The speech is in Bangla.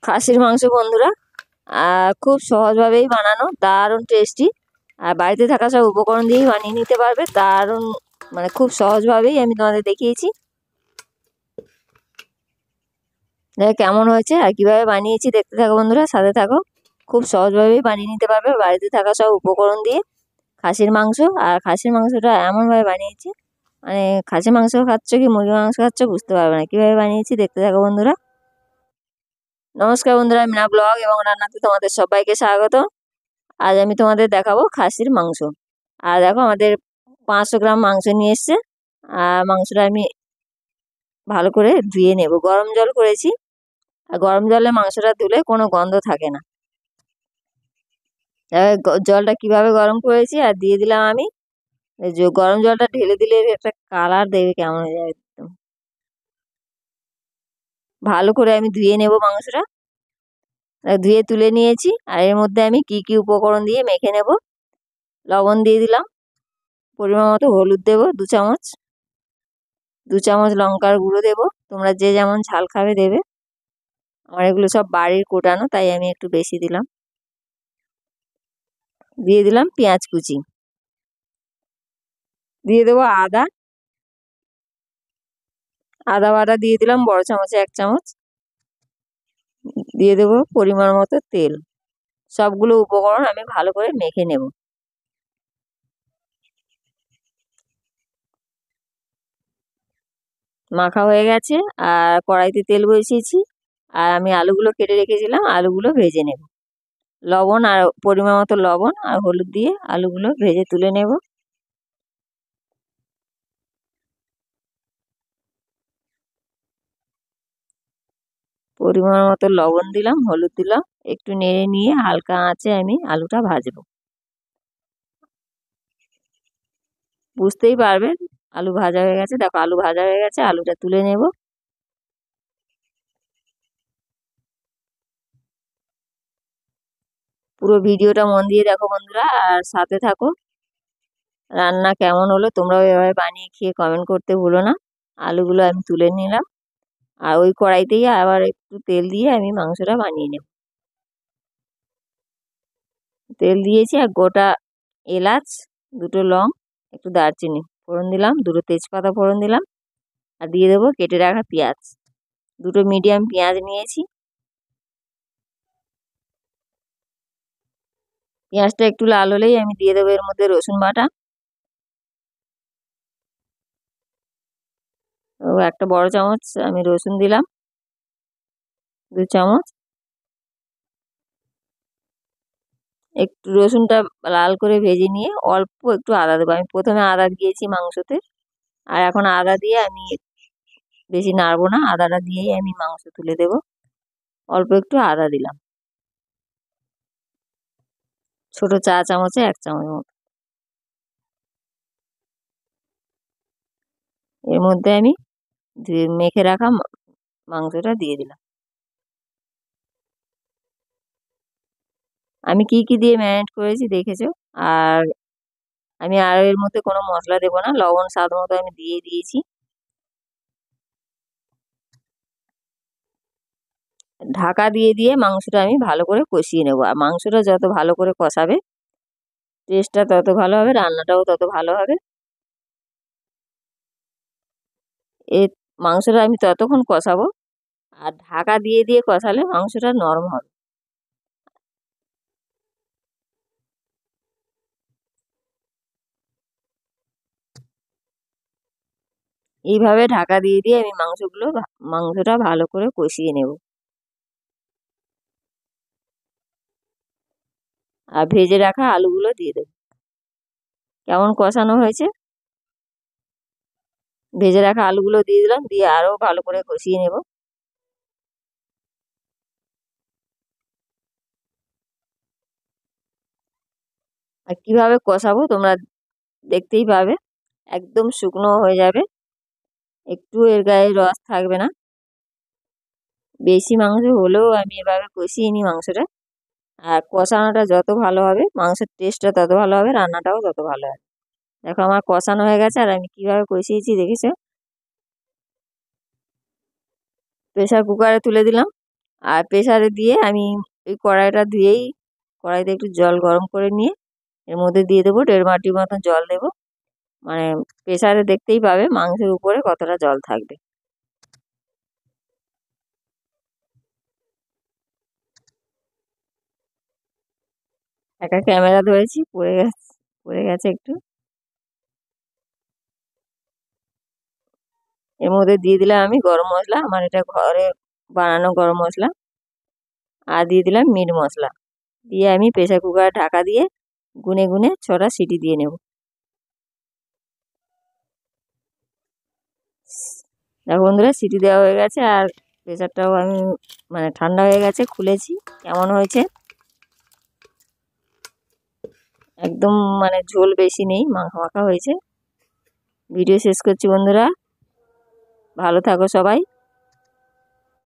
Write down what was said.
খাসির মাংস বন্ধুরা খুব সহজভাবেই বানানো, দারুণ টেস্টি। আর বাড়িতে থাকা সব উপকরণ দিয়েই বানিয়ে নিতে পারবে, দারুণ মানে খুব সহজভাবেই আমি তোমাদের দেখিয়েছি। দেখো কেমন হয়েছে আর কিভাবে বানিয়েছি, দেখতে থাকো বন্ধুরা, সাথে থাকো। খুব সহজভাবেই বানিয়ে নিতে পারবে বাড়িতে থাকা সব উপকরণ দিয়ে খাসির মাংস। আর খাসির মাংসটা এমনভাবে বানিয়েছি, মানে খাসির মাংস খাচ্ছ কি মুরগির মাংস খাচ্ছ বুঝতে পারবে না। কিভাবে বানিয়েছি দেখতে থাকো বন্ধুরা। নমস্কার বন্ধুরা, মিনা ব্লগ এবং রান্নাতে তোমাদের সবাইকে স্বাগত। আজ আমি তোমাদের দেখাবো খাসির মাংস। আর দেখো আমাদের 500 গ্রাম মাংস নিয়ে এসছে। আর মাংসটা আমি ভালো করে ধুয়ে নেব, গরম জল করেছি। আর গরম জলে মাংসটা ধুলে কোনো গন্ধ থাকে না। জলটা কিভাবে গরম করেছি আর দিয়ে দিলাম আমি। এই যে গরম জলটা ঢেলে দিলে একটা কালার দেবে কেমন হয়ে যায় একদম। ভালো করে আমি ধুয়ে নেব মাংসটা। ধুয়ে তুলে নিয়েছি। আর এর মধ্যে আমি কি কি উপকরণ দিয়ে মেখে নেব। লবণ দিয়ে দিলাম, পরিমাণ মতো হলুদ দেবো 2 চামচ, 2 চামচ লঙ্কার গুঁড়ো দেবো। তোমরা যে যেমন ঝাল খাবে দেবে। আমার এগুলো সব বাড়ির কোটানো, তাই আমি একটু বেশি দিলাম। দিয়ে দিলাম পেঁয়াজ কুচি, দিয়ে দেবো আদা, আদা বাটা দিয়ে দিলাম বড় চামচে 1 চামচ। দিয়ে দেবো পরিমাণ মতো তেল। সবগুলো উপকরণ আমি ভালো করে মেখে নেব। মাখা হয়ে গেছে। আর কড়াইতে তেল বসিয়েছি। আর আমি আলুগুলো কেটে রেখেছিলাম, আলুগুলো ভেজে নেব। লবণ আর পরিমাণ মতো লবণ আর হলুদ দিয়ে আলুগুলো ভেজে তুলে নেব। পরিমাণ মতো লবণ দিলাম, হলুদ দিলাম, একটু নেড়ে নিয়ে হালকা আঁচে আমি আলুটা ভাজবো। বুঝতেই পারবেন আলু ভাজা হয়ে গেছে। দেখো আলু ভাজা হয়ে গেছে, আলুটা তুলে নেব। পুরো ভিডিওটা মন দিয়ে দেখো বন্ধুরা, আর সাথে থাকো। রান্না কেমন হলো তোমরাও এভাবে বানিয়ে খেয়ে কমেন্ট করতে ভুলো না। আলুগুলো আমি তুলে নিলাম। আর ওই কড়াইতেই আবার একটু তেল দিয়ে আমি মাংসটা বানিয়ে নেব। তেল দিয়েছি আর গোটা এলাচ, 2টো লং, একটু দারচিনি ফোড়ন দিলাম, 2টো তেজপাতা ফোড়ন দিলাম। আর দিয়ে দেবো কেটে রাখা পেঁয়াজ। 2টো মিডিয়াম পেঁয়াজ নিয়েছি। পেঁয়াজটা একটু লাল হলেই আমি দিয়ে দেবো এর মধ্যে রসুন বাটা। একটা বড় চামচ আমি রসুন দিলাম, 2 চামচ। একটু রসুনটা লাল করে ভেজে নিয়ে অল্প একটু আদা দেবো। আমি প্রথমে আদা দিয়েছি মাংসতে, আর এখন আদা দিয়ে আমি বেশি নাড়বো না, আদাটা দিয়েই আমি মাংস তুলে দেব। অল্প একটু আদা দিলাম, ছোট চা চামচে 1 চামচ মতো। এর মধ্যে আমি মেখে রাখা মাংসটা দিয়ে দিলাম। আমি কি কি দিয়ে ম্যারিনেট করেছি দেখেছো। আর আমি আর এর মধ্যে কোনো মশলা দেবো না, লবণ স্বাদ মতো আমি দিয়ে দিয়েছি। ঢাকা দিয়ে দিয়ে মাংসটা আমি ভালো করে কষিয়ে নেবো। আর মাংসটা যত ভালো করে কষাবে টেস্টটা তত ভালো হবে, রান্নাটাও তত ভালো হবে। এ মাংসটা আমি ততক্ষণ কষাবো। আর ঢাকা দিয়ে দিয়ে কষালে মাংসটা নরম হবে। এইভাবে ঢাকা দিয়ে দিয়ে আমি মাংসটা ভালো করে কষিয়ে নেব। আর ভেজে রাখা আলুগুলো দিয়ে দেবো। কেমন কষানো হয়েছে। ভেজে রাখা আলুগুলো দিয়ে দিলাম, দিয়ে আরও ভালো করে কষিয়ে নেব। আর কিভাবে কষাবো তোমরা দেখতেই পাবে, একদম শুকনো হয়ে যাবে, একটু এর গায়ে রস থাকবে না। বেশি মাংস হলেও আমি এভাবে কষিয়ে নিই মাংসটা। আর কষানোটা যত ভালো হবে মাংসের টেস্টটা তত ভালো হবে, রান্নাটাও তত ভালো হবে। দেখো আমার কষানো হয়ে গেছে। আর আমি কিভাবে কষিয়েছি দেখেছো। প্রেসার কুকারে তুলে দিলাম। আর প্রেসারে দিয়ে আমি এই কড়াইটা ধুয়েই কড়াইতে একটু জল গরম করে নিয়ে এর মধ্যে দিয়ে দেবো 1.5 বাটি মতো জল দেবো। মানে প্রেসারে দেখতেই পাবে মাংসের উপরে কতটা জল থাকবে। একটা ক্যামেরা ধরেছি, পড়ে গেছে একটু। এর মধ্যে দিয়ে দিলাম আমি গরম মশলা, আমার এটা ঘরে বানানো গরম মশলা, আর দিয়ে দিলাম মিট মশলা। দিয়ে আমি প্রেসার কুকারে ঢাকা দিয়ে গুনে গুনে 6টা সিটি দিয়ে নেব। দেখো বন্ধুরা, সিটি দেওয়া হয়ে গেছে আর প্রেসারটাও আমি মানে ঠান্ডা হয়ে গেছে, খুলেছি। কেমন হয়েছে, একদম মানে ঝোল বেশি নেই, মাখা মাখা হয়েছে। ভিডিও শেষ করছি বন্ধুরা, ভালো থাকো সবাই।